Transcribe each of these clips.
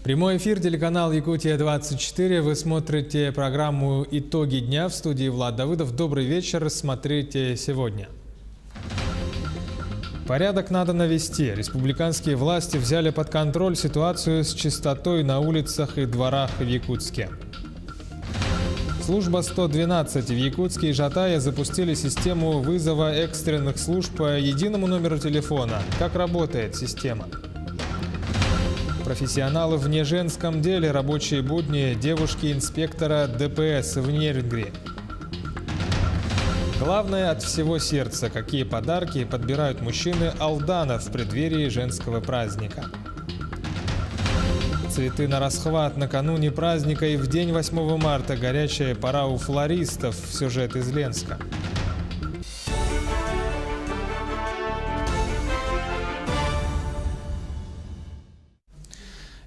Прямой эфир, телеканал Якутия-24. Вы смотрите программу «Итоги дня», в студии Влад Давыдов. Добрый вечер. Смотрите сегодня. Порядок надо навести. Республиканские власти взяли под контроль ситуацию с чистотой на улицах и дворах в Якутске. Служба 112 в Якутске и Жатае запустили систему вызова экстренных служб по единому номеру телефона. Как работает система? Профессионалы в неженском деле, рабочие будни девушки-инспектора ДПС в Нернгри. Главное от всего сердца, какие подарки подбирают мужчины Алдана в преддверии женского праздника. Цветы на расхват накануне праздника и в день 8 марта. Горячая пора у флористов. Сюжет из Ленска.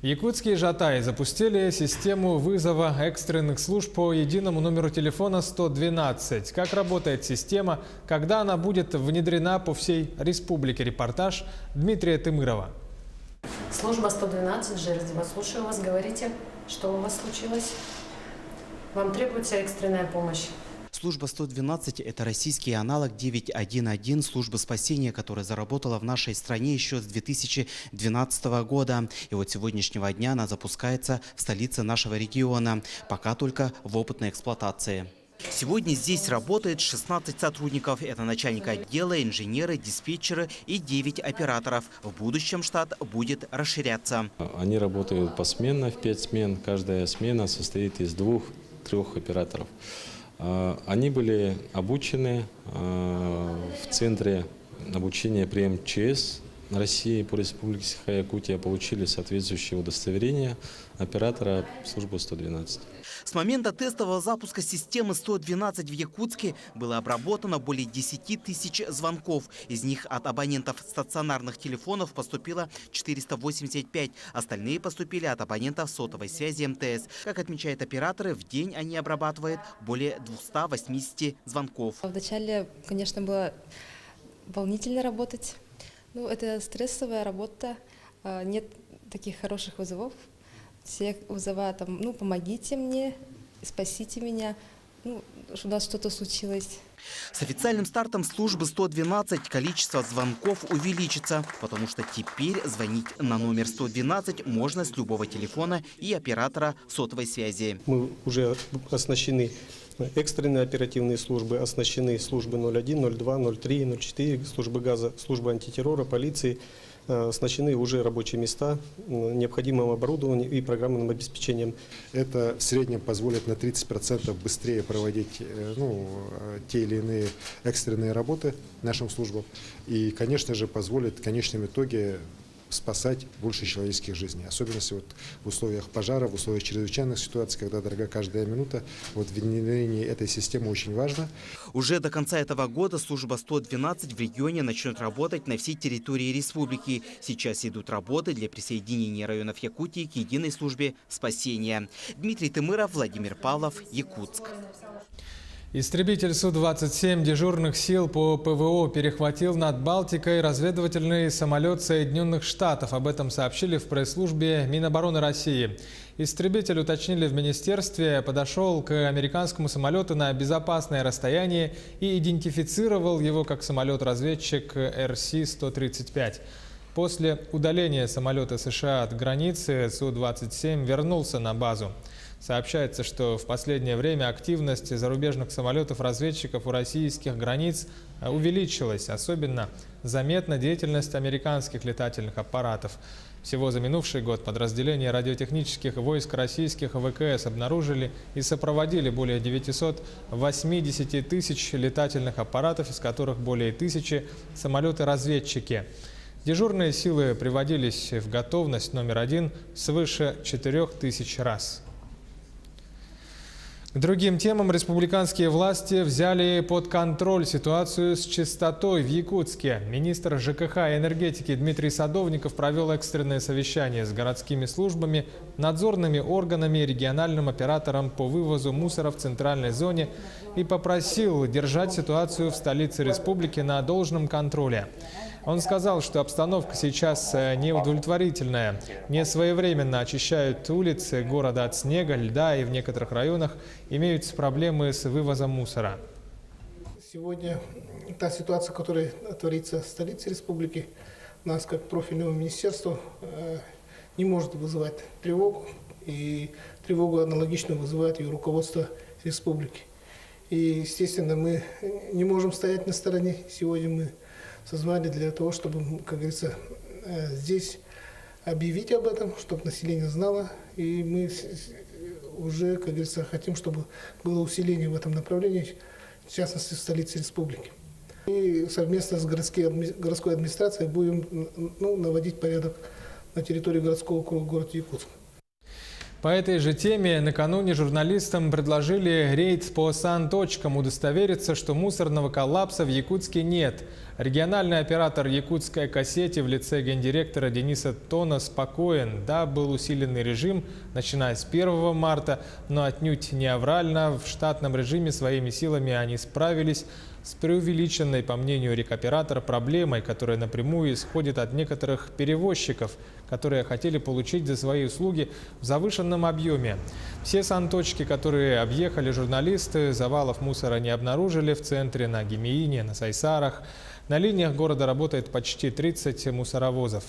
Якутские Жатаи запустили систему вызова экстренных служб по единому номеру телефона 112. Как работает система, когда она будет внедрена по всей республике? Репортаж Дмитрия Тымырова. Служба 112, Жердева, слушаю вас, говорите, что у вас случилось? Вам требуется экстренная помощь. Служба 112 – это российский аналог 911 службы спасения, которая заработала в нашей стране еще с 2012 года. И вот сегодняшнего дня она запускается в столице нашего региона, пока только в опытной эксплуатации. Сегодня здесь работает 16 сотрудников. Это начальник отдела, инженеры, диспетчеры и 9 операторов. В будущем штат будет расширяться. Они работают посменно в 5 смен. Каждая смена состоит из 2-3 операторов. Они были обучены в Центре обучения при МЧС России по Республике Саха-Якутия, получили соответствующее удостоверение оператора службы 112. С момента тестового запуска системы 112 в Якутске было обработано более 10 тысяч звонков. Из них от абонентов стационарных телефонов поступило 485. Остальные поступили от абонентов сотовой связи МТС. Как отмечают операторы, в день они обрабатывают более 280 звонков. Вначале, конечно, было волнительно работать. Это стрессовая работа, нет таких хороших вызовов. Все вызова там, помогите мне, спасите меня, у нас что-то случилось. С официальным стартом службы 112 количество звонков увеличится, потому что теперь звонить на номер 112 можно с любого телефона и оператора сотовой связи. Мы уже оснащены экстренные оперативные службы, оснащены службы 01, 02, 03, 04, службы газа, службы антитеррора, полиции. Оснащены уже рабочие места необходимым оборудованием и программным обеспечением. Это в среднем позволит на 30% быстрее проводить те или иные экстренные работы нашим службам. И, конечно же, позволит в конечном итоге спасать больше человеческих жизней. Особенно в условиях пожара, в условиях чрезвычайных ситуаций, когда дорога каждая минута. Внедрение этой системы очень важно. Уже до конца этого года служба 112 в регионе начнет работать на всей территории республики. Сейчас идут работы для присоединения районов Якутии к единой службе спасения. Дмитрий Тымыров, Владимир Павлов, Якутск. Истребитель Су-27 дежурных сил по ПВО перехватил над Балтикой разведывательный самолет Соединенных Штатов. Об этом сообщили в пресс-службе Минобороны России. Истребитель, уточнили в министерстве, подошел к американскому самолету на безопасное расстояние и идентифицировал его как самолет-разведчик РС-135. После удаления самолета США от границы Су-27 вернулся на базу. Сообщается, что в последнее время активность зарубежных самолетов-разведчиков у российских границ увеличилась. Особенно заметна деятельность американских летательных аппаратов. Всего за минувший год подразделения радиотехнических войск российских ВКС обнаружили и сопроводили более 980 тысяч летательных аппаратов, из которых более 1000 самолеты-разведчики. Дежурные силы приводились в готовность номер 1 свыше 4000 раз. К другим темам республиканские власти взяли под контроль ситуацию с чистотой в Якутске. Министр ЖКХ и энергетики Дмитрий Садовников провел экстренное совещание с городскими службами, надзорными органами и региональным оператором по вывозу мусора в центральной зоне и попросил держать ситуацию в столице республики на должном контроле. Он сказал, что обстановка сейчас неудовлетворительная. Несвоевременно очищают улицы города от снега, льда, и в некоторых районах имеются проблемы с вывозом мусора. Сегодня та ситуация, которая творится в столице республики, нас как профильного министерства не может вызывать тревогу. И тревогу аналогично вызывает и руководство республики. И, естественно, мы не можем стоять на стороне. Сегодня мы созвали для того, чтобы, как говорится, здесь объявить об этом, чтобы население знало. И мы уже, как говорится, хотим, чтобы было усиление в этом направлении, в частности, в столице республики. И совместно с городской администрацией будем наводить порядок на территории городского округа города Якутск. По этой же теме накануне журналистам предложили рейд по сан-точкам, удостовериться, что мусорного коллапса в Якутске нет. Региональный оператор якутской экосети в лице гендиректора Дениса Тона спокоен. Да, был усиленный режим, начиная с 1 марта, но отнюдь не аврально. В штатном режиме своими силами они справились с преувеличенной, по мнению рекоператора, проблемой, которая напрямую исходит от некоторых перевозчиков, которые хотели получить за свои услуги в завышенном объеме. Все сан-точки, которые объехали журналисты, завалов мусора не обнаружили в центре, на Гемеине, на Сайсарах. На линиях города работает почти 30 мусоровозов.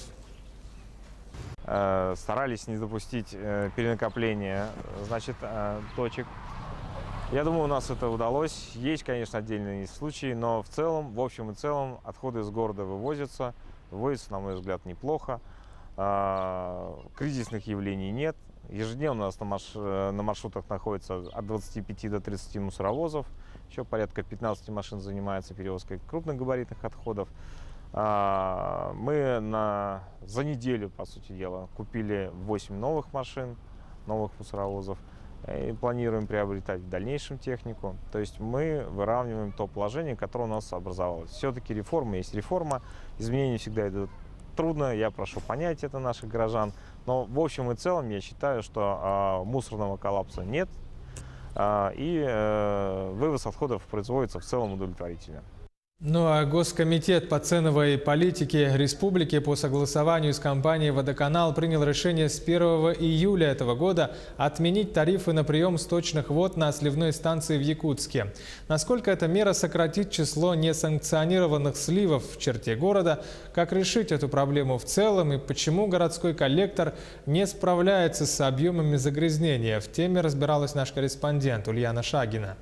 Старались не допустить перенакопления, точек. Я думаю, у нас это удалось. Есть, конечно, отдельные случаи, но в целом, в общем и целом, отходы из города вывозятся, на мой взгляд, неплохо. Кризисных явлений нет. Ежедневно у нас на маршрутах находится от 25 до 30 мусоровозов. Еще порядка 15 машин занимается перевозкой крупногабаритных отходов. Мы за неделю, по сути дела, купили 8 новых машин, новых мусоровозов. И планируем приобретать в дальнейшем технику. То есть мы выравниваем то положение, которое у нас образовалось. Все-таки реформа есть реформа. Изменения всегда идут трудно. Я прошу понять это наших горожан. Но в общем и целом я считаю, что мусорного коллапса нет. И вывоз отходов производится в целом удовлетворительно. Ну а Госкомитет по ценовой политике республики по согласованию с компанией «Водоканал» принял решение с 1 июля этого года отменить тарифы на прием сточных вод на сливной станции в Якутске. Насколько эта мера сократит число несанкционированных сливов в черте города, как решить эту проблему в целом и почему городской коллектор не справляется с объемами загрязнения, в теме разбиралась наш корреспондент Ульяна Шагина.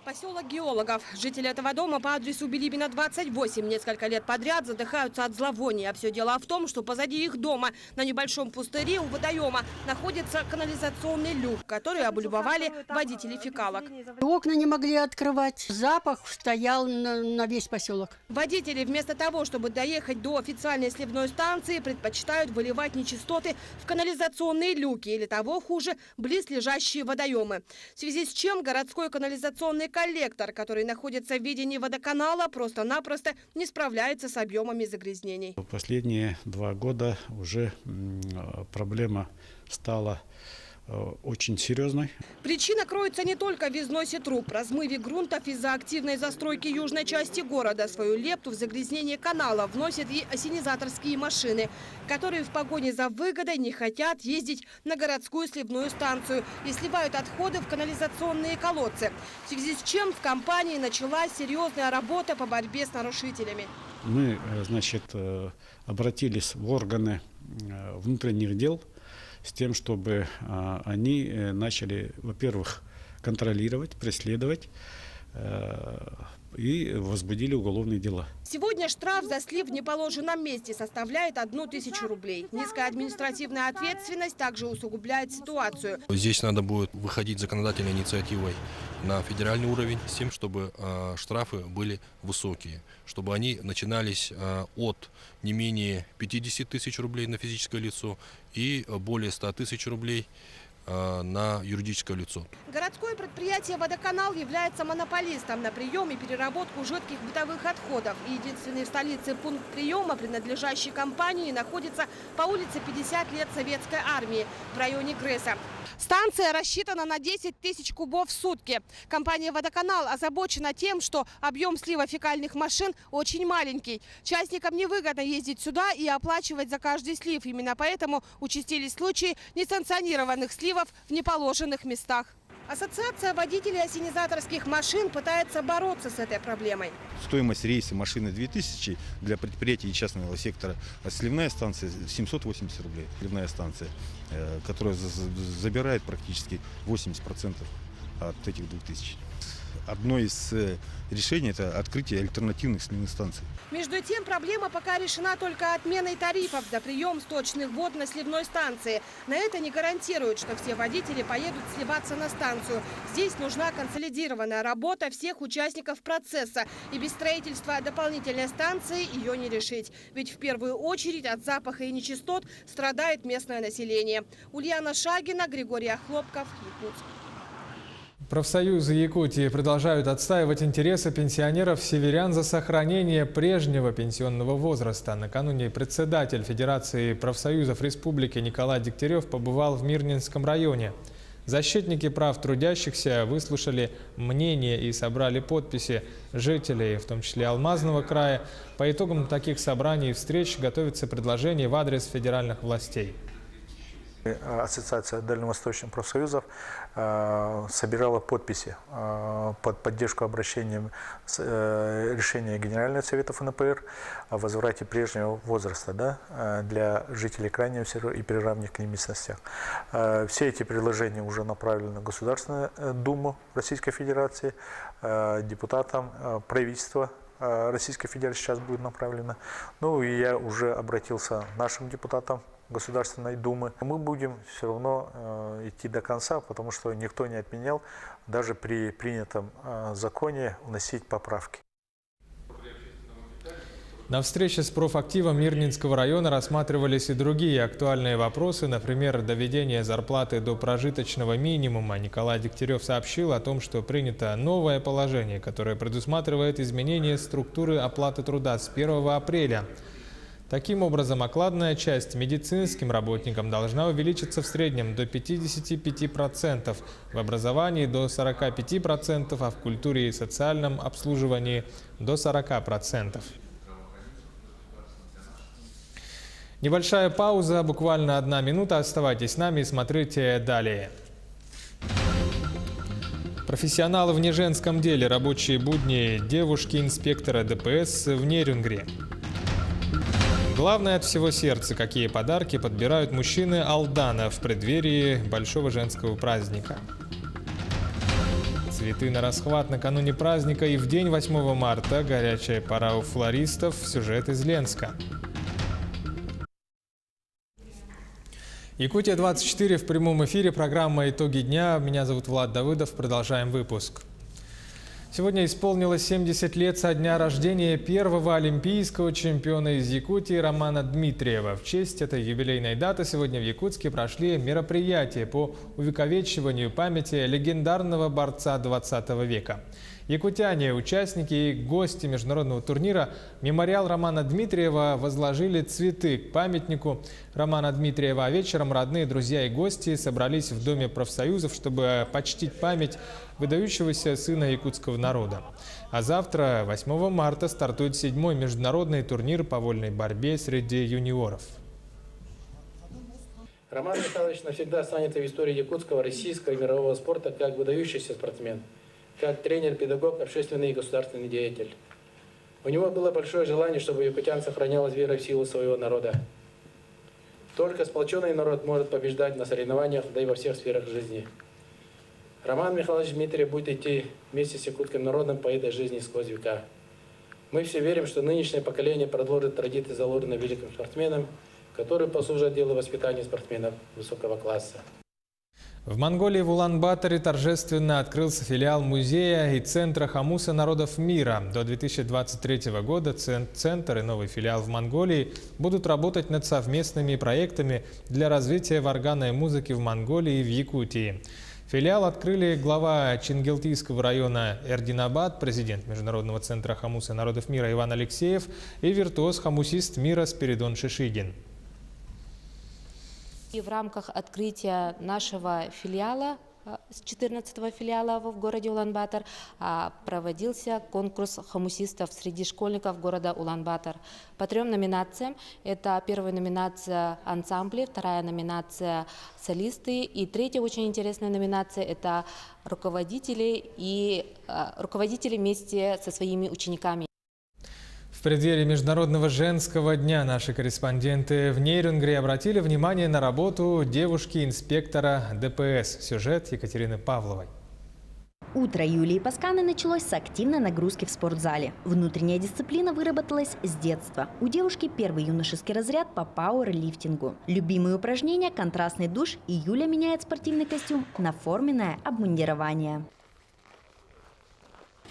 Поселок геологов. Жители этого дома по адресу Билибина, 28 несколько лет подряд задыхаются от зловония. Все дело в том, что позади их дома на небольшом пустыре у водоема находится канализационный люк, который облюбовали водители фекалок. Окна не могли открывать. Запах стоял на весь поселок. Водители вместо того, чтобы доехать до официальной сливной станции, предпочитают выливать нечистоты в канализационные люки или того хуже, близлежащие водоемы. В связи с чем городской канализационный коллектор, который находится в ведении водоканала, просто-напросто не справляется с объемами загрязнений. В последние 2 года уже проблема стала очень серьезной. Причина кроется не только в износе труб, размыве грунтов из-за активной застройки южной части города. Свою лепту в загрязнение канала вносят и ассенизаторские машины, которые в погоне за выгодой не хотят ездить на городскую сливную станцию и сливают отходы в канализационные колодцы. В связи с чем в компании началась серьезная работа по борьбе с нарушителями. Мы, обратились в органы внутренних дел с тем, чтобы они начали, во-первых, контролировать, преследовать и возбудили уголовные дела. Сегодня штраф за слив в неположенном месте составляет 1000 рублей. Низкая административная ответственность также усугубляет ситуацию. Здесь надо будет выходить законодательной инициативой на федеральный уровень с тем, чтобы штрафы были высокие, чтобы они начинались от не менее 50 000 рублей на физическое лицо и более 100 000 рублей на юридическое лицо. Городское предприятие «Водоканал» является монополистом на прием и переработку жидких бытовых отходов. И единственный в столице пункт приема, принадлежащий компании, находится по улице 50 лет Советской армии в районе Гресса. Станция рассчитана на 10 тысяч кубов в сутки. Компания «Водоканал» озабочена тем, что объем слива фекальных машин очень маленький. Частникам невыгодно ездить сюда и оплачивать за каждый слив. Именно поэтому участились случаи несанкционированных сливов в неположенных местах. Ассоциация водителей ассенизаторских машин пытается бороться с этой проблемой. Стоимость рейса машины 2000 для предприятий и частного сектора. А сливная станция 780 рублей. Сливная станция, которая забирает практически 80% от этих 2000. Одно из решений – это открытие альтернативных сливных станций. Между тем, проблема пока решена только отменой тарифов за прием сточных вод на сливной станции. На это не гарантирует, что все водители поедут сливаться на станцию. Здесь нужна консолидированная работа всех участников процесса. И без строительства дополнительной станции ее не решить. Ведь в первую очередь от запаха и нечистот страдает местное население. Ульяна Шагина, Григорий Охлопков, Якутск. Профсоюзы Якутии продолжают отстаивать интересы пенсионеров-северян за сохранение прежнего пенсионного возраста. Накануне председатель Федерации профсоюзов Республики Николай Дегтярев побывал в Мирнинском районе. Защитники прав трудящихся выслушали мнения и собрали подписи жителей, в том числе Алмазного края. По итогам таких собраний и встреч готовится предложение в адрес федеральных властей. Ассоциация дальневосточных профсоюзов собирала подписи под поддержку обращением решения Генерального совета ФНПР о возврате прежнего возраста для жителей Крайнего Севера и приравненных к ним местностях. Все эти предложения уже направлены в Государственную Думу Российской Федерации, депутатам правительства Российской Федерации сейчас будет направлено. Ну и я уже обратился к нашим депутатам Государственной Думы. Мы будем все равно идти до конца, потому что никто не отменял даже при принятом законе вносить поправки. На встрече с профактивом Мирнинского района рассматривались и другие актуальные вопросы, например, доведение зарплаты до прожиточного минимума. Николай Дегтярев сообщил о том, что принято новое положение, которое предусматривает изменение структуры оплаты труда с 1 апреля. Таким образом, окладная часть медицинским работникам должна увеличиться в среднем до 55%, в образовании до 45%, а в культуре и социальном обслуживании до 40%. Небольшая пауза, буквально 1 минута. Оставайтесь с нами и смотрите далее. Профессионалы в неженском деле. Рабочие будни девушки-инспектора ДПС в Нерюнгри. Главное от всего сердца, какие подарки подбирают мужчины Алдана в преддверии большого женского праздника. Цветы на расхват накануне праздника и в день 8 марта. Горячая пора у флористов. Сюжет из Ленска. Якутия-24 в прямом эфире. Программа «Итоги дня». Меня зовут Влад Давыдов. Продолжаем выпуск. Сегодня исполнилось 70 лет со дня рождения первого олимпийского чемпиона из Якутии Романа Дмитриева. В честь этой юбилейной даты сегодня в Якутске прошли мероприятия по увековечиванию памяти легендарного борца 20 века. Якутяне, участники и гости международного турнира «Мемориал Романа Дмитриева» возложили цветы к памятнику Романа Дмитриева. А вечером родные, друзья и гости собрались в Доме профсоюзов, чтобы почтить память выдающегося сына якутского народа. А завтра, 8 марта, стартует 7-й международный турнир по вольной борьбе среди юниоров. Роман Михайлович навсегда останется в истории якутского, российского и мирового спорта как выдающийся спортсмен, как тренер, педагог, общественный и государственный деятель. У него было большое желание, чтобы якутян сохранялась вера в силу своего народа. Только сплоченный народ может побеждать на соревнованиях, да и во всех сферах жизни. Роман Михайлович Дмитриев будет идти вместе с якутским народом по этой жизни сквозь века. Мы все верим, что нынешнее поколение продолжит традиции, заложенные великим спортсменом, которые послужат делу воспитания спортсменов высокого класса. В Монголии в Улан-Баторе торжественно открылся филиал музея и Центра Хамуса народов мира. До 2023 года Центр и новый филиал в Монголии будут работать над совместными проектами для развития варганной музыки в Монголии и в Якутии. Филиал открыли глава Чингелтийского района Эрдинабад, президент Международного центра Хамуса народов мира Иван Алексеев и виртуоз-хамусист мира Спиридон Шишигин. И в рамках открытия нашего филиала, 14-го филиала в городе Улан-Батор, проводился конкурс хамусистов среди школьников города Улан-Батор по 3 номинациям. Это первая номинация ансамбли, вторая номинация солисты и третья очень интересная номинация это руководители вместе со своими учениками. В преддверии Международного женского дня наши корреспонденты в Нейрюнгре обратили внимание на работу девушки-инспектора ДПС. Сюжет Екатерины Павловой. Утро Юлии Пасканы началось с активной нагрузки в спортзале. Внутренняя дисциплина выработалась с детства. У девушки первый юношеский разряд по пауэрлифтингу. Любимые упражнения – контрастный душ, и Юля меняет спортивный костюм на форменное обмундирование.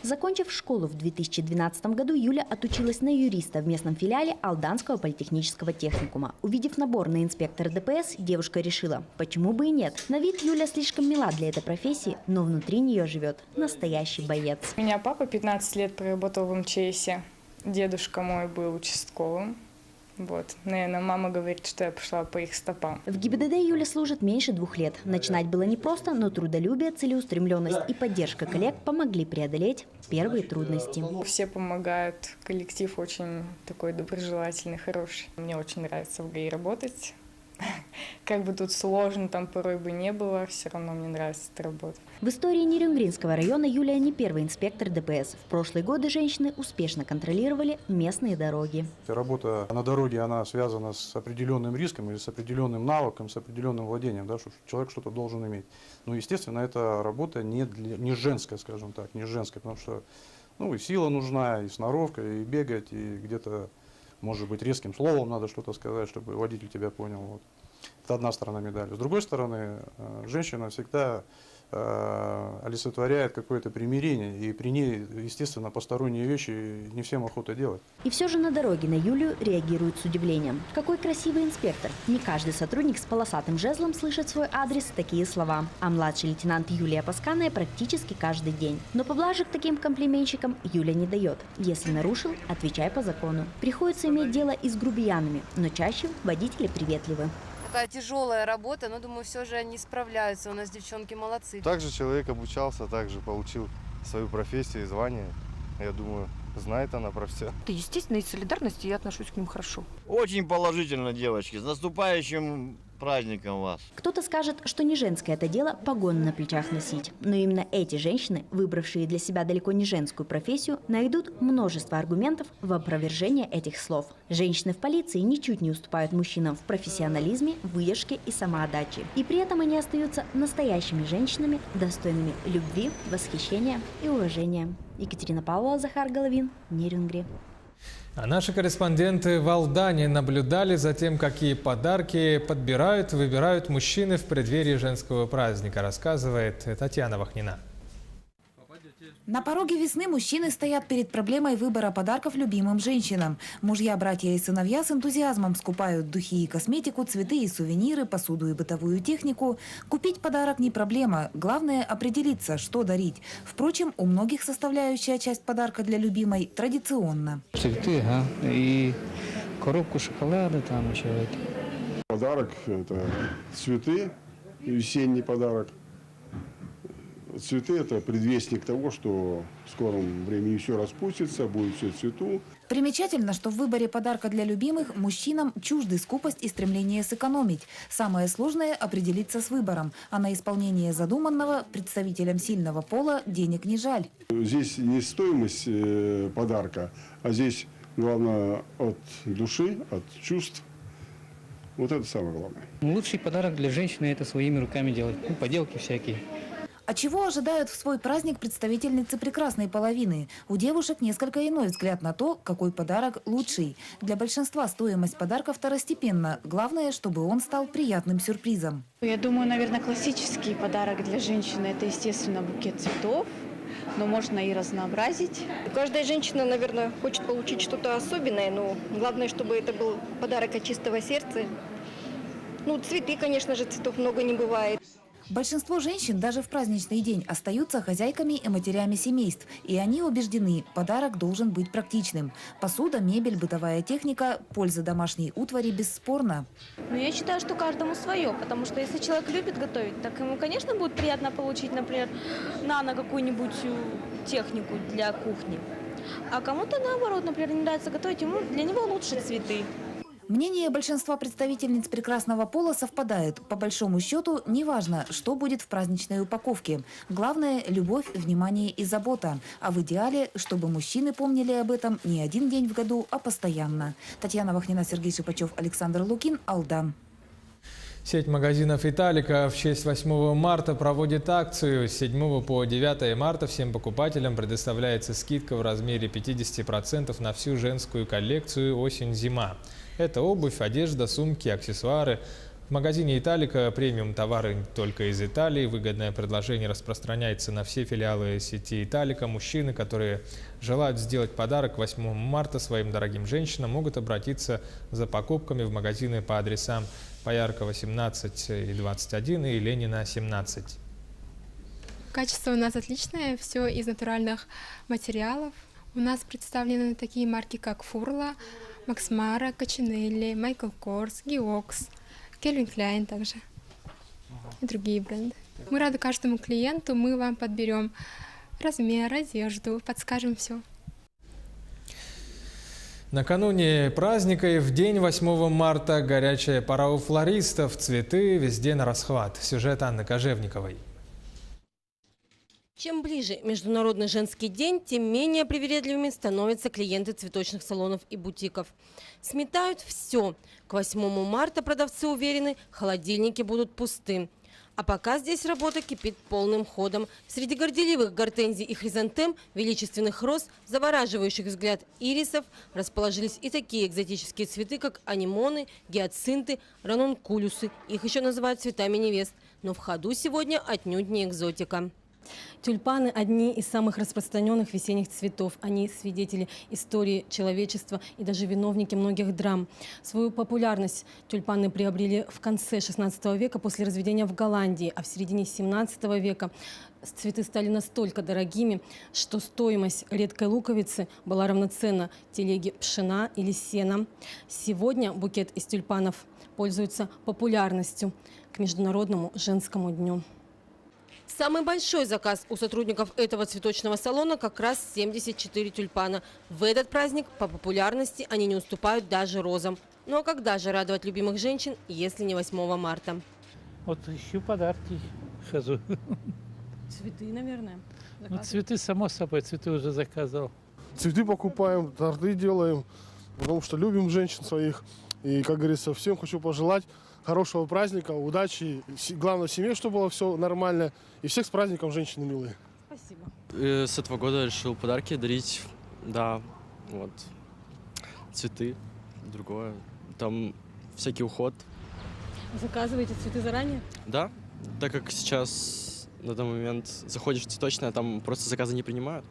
Закончив школу в 2012 году, Юля отучилась на юриста в местном филиале Алданского политехнического техникума. Увидев набор на инспектора ДПС, девушка решила, почему бы и нет. На вид Юля слишком мила для этой профессии, но внутри нее живет настоящий боец. У меня папа 15 лет проработал в МЧСе, дедушка мой был участковым. Вот, наверное, мама говорит, что я пошла по их стопам. В ГИБДД Юля служит меньше 2 лет. Начинать было непросто, но трудолюбие, целеустремленность и поддержка коллег помогли преодолеть первые трудности. Все помогают, коллектив очень такой доброжелательный, хороший. Мне очень нравится в ГАИ работать. Как бы тут сложно там порой бы не было, все равно мне нравится эта работа. В истории Нерюнгринского района Юлия не первый инспектор ДПС. В прошлые годы женщины успешно контролировали местные дороги. Работа на дороге, она связана с определенным риском или с определенным навыком, с определенным владением, да, что человек что-то должен иметь. Ну, естественно, эта работа не женская, скажем так, не женская, потому что и сила нужна, и сноровка, и бегать, и где-то, может быть, резким словом надо что-то сказать, чтобы водитель тебя понял. Вот. Это одна сторона медали. С другой стороны, женщина всегда олицетворяет какое-то примирение, и при ней, естественно, посторонние вещи не всем охота делать. И все же на дороге на Юлию реагируют с удивлением. Какой красивый инспектор! Не каждый сотрудник с полосатым жезлом слышит в свой адрес такие слова. А младший лейтенант Юлия Пасканая практически каждый день. Но поблажек таким комплиментчикам Юля не дает. Если нарушил, отвечай по закону. Приходится иметь дело и с грубиянами, но чаще водители приветливы. Такая тяжелая работа, но думаю, все же они справляются. У нас девчонки молодцы. Также человек обучался, также получил свою профессию и звание. Я думаю, знает она про все. Естественно, из солидарности я отношусь к ним хорошо. Очень положительно, девочки. С наступающим праздником вас. Кто-то скажет, что не женское это дело погоны на плечах носить. Но именно эти женщины, выбравшие для себя далеко не женскую профессию, найдут множество аргументов в опровержение этих слов. Женщины в полиции ничуть не уступают мужчинам в профессионализме, выдержке и самоотдаче. И при этом они остаются настоящими женщинами, достойными любви, восхищения и уважения. Екатерина Павлова, Захар Головин, Нерюнгри. А наши корреспонденты в Алдане наблюдали за тем, какие подарки подбирают и выбирают мужчины в преддверии женского праздника, рассказывает Татьяна Вахнина. На пороге весны мужчины стоят перед проблемой выбора подарков любимым женщинам. Мужья, братья и сыновья с энтузиазмом скупают духи и косметику, цветы и сувениры, посуду и бытовую технику. Купить подарок не проблема. Главное – определиться, что дарить. Впрочем, у многих составляющая часть подарка для любимой традиционна. Цветы, и коробку шоколада там еще. Подарок – это цветы, весенний подарок. Цветы – это предвестник того, что в скором времени все распустится, будет все в цвету. Примечательно, что в выборе подарка для любимых мужчинам чужды скупость и стремление сэкономить. Самое сложное – определиться с выбором. А на исполнение задуманного представителям сильного пола денег не жаль. Здесь не стоимость подарка, а здесь главное от души, от чувств. Вот это самое главное. Лучший подарок для женщины – это своими руками делать. Поделки всякие. А чего ожидают в свой праздник представительницы прекрасной половины? У девушек несколько иной взгляд на то, какой подарок лучший. Для большинства стоимость подарка второстепенна. Главное, чтобы он стал приятным сюрпризом. Я думаю, наверное, классический подарок для женщины – это, естественно, букет цветов. Но можно и разнообразить. Каждая женщина, наверное, хочет получить что-то особенное, но главное, чтобы это был подарок от чистого сердца. Ну, цветы, конечно же, цветов много не бывает. Большинство женщин даже в праздничный день остаются хозяйками и матерями семейств. И они убеждены, подарок должен быть практичным. Посуда, мебель, бытовая техника, польза домашней утвари бесспорна. Но я считаю, что каждому свое, потому что если человек любит готовить, так ему, конечно, будет приятно получить, например, какую-нибудь технику для кухни. А кому-то, наоборот, например, не нравится готовить, для него лучше цветы. Мнение большинства представительниц прекрасного пола совпадает. По большому счету, неважно, что будет в праздничной упаковке. Главное – любовь, внимание и забота. А в идеале, чтобы мужчины помнили об этом не один день в году, а постоянно. Татьяна Вахнина, Сергей Шипачев, Александр Лукин, Алдан. Сеть магазинов «Италика» в честь 8 марта проводит акцию. С 7 по 9 марта всем покупателям предоставляется скидка в размере 50% на всю женскую коллекцию «Осень-зима». Это обувь, одежда, сумки, аксессуары. В магазине «Италика» премиум товары только из Италии. Выгодное предложение распространяется на все филиалы сети «Италика». Мужчины, которые желают сделать подарок 8 марта своим дорогим женщинам, могут обратиться за покупками в магазины по адресам Пояркова 17 и 21 и Ленина 17. Качество у нас отличное, все из натуральных материалов. У нас представлены такие марки, как Фурла, Макс Мара, Качинелли, Майкл Корс, Геокс, Кельвин Кляйн также и другие бренды. Мы рады каждому клиенту, мы вам подберем размер, одежду, подскажем все. Накануне праздника и в день 8 марта горячая пора у флористов. Цветы везде на расхват. Сюжет Анны Кожевниковой. Чем ближе Международный женский день, тем менее привередливыми становятся клиенты цветочных салонов и бутиков. Сметают все. К 8 марта продавцы уверены, холодильники будут пусты. А пока здесь работа кипит полным ходом. Среди горделивых гортензий и хризантем, величественных роз, завораживающих взгляд ирисов, расположились и такие экзотические цветы, как анимоны, гиацинты, ранункулюсы. Их еще называют цветами невест. Но в ходу сегодня отнюдь не экзотика. Тюльпаны – одни из самых распространенных весенних цветов. Они свидетели истории человечества и даже виновники многих драм. Свою популярность тюльпаны приобрели в конце XVI века после разведения в Голландии, а в середине XVII века цветы стали настолько дорогими, что стоимость редкой луковицы была равноценна телеге пшена или сена. Сегодня букет из тюльпанов пользуется популярностью к Международному женскому дню. Самый большой заказ у сотрудников этого цветочного салона как раз 74 тюльпана. В этот праздник по популярности они не уступают даже розам. Ну а когда же радовать любимых женщин, если не 8 марта? Вот ищу подарки, хожу. Цветы, наверное. Ну, цветы, само собой, цветы уже заказывал. Цветы покупаем, торты делаем, потому что любим женщин своих. И, как говорится, всем хочу пожелать хорошего праздника, удачи. Главное, в семье, чтобы было все нормально. И всех с праздником, женщины милые. Спасибо. С этого года решил подарки дарить. Да, вот. Цветы, другое. Там всякий уход. Заказываете цветы заранее? Да, так как сейчас на данный момент заходишь в цветочное, там просто заказы не принимают.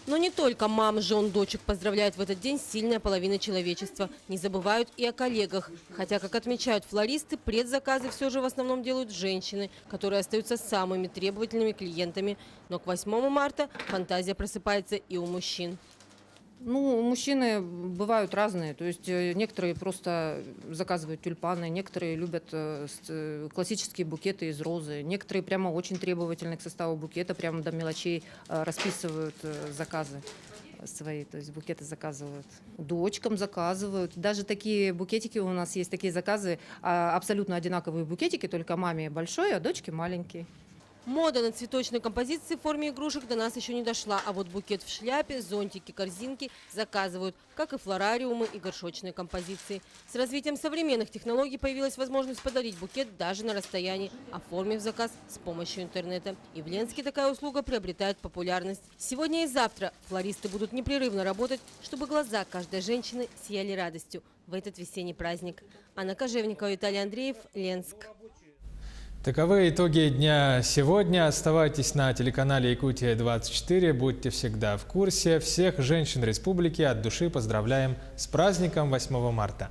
Но не только мам, жен, дочек поздравляют в этот день сильная половина человечества. Не забывают и о коллегах. Хотя, как отмечают флористы, предзаказы все же в основном делают женщины, которые остаются самыми требовательными клиентами. Но к 8 марта фантазия просыпается и у мужчин. Ну, мужчины бывают разные. То есть некоторые просто заказывают тюльпаны, некоторые любят классические букеты из розы, некоторые прямо очень требовательны к составу букета, прямо до мелочей расписывают заказы свои, то есть букеты заказывают. Дочкам заказывают. Даже такие букетики у нас есть, такие заказы, абсолютно одинаковые букетики, только маме большой, а дочке маленький. Мода на цветочные композиции в форме игрушек до нас еще не дошла, а вот букет в шляпе, зонтики, корзинки заказывают, как и флорариумы и горшочные композиции. С развитием современных технологий появилась возможность подарить букет даже на расстоянии, оформив заказ с помощью интернета. И в Ленске такая услуга приобретает популярность. Сегодня и завтра флористы будут непрерывно работать, чтобы глаза каждой женщины сияли радостью в этот весенний праздник. Анна Кожевникова, Виталий Андреев, Ленск. Таковы итоги дня сегодня. Оставайтесь на телеканале Якутия-24. Будьте всегда в курсе. Всех женщин республики от души поздравляем с праздником 8 марта.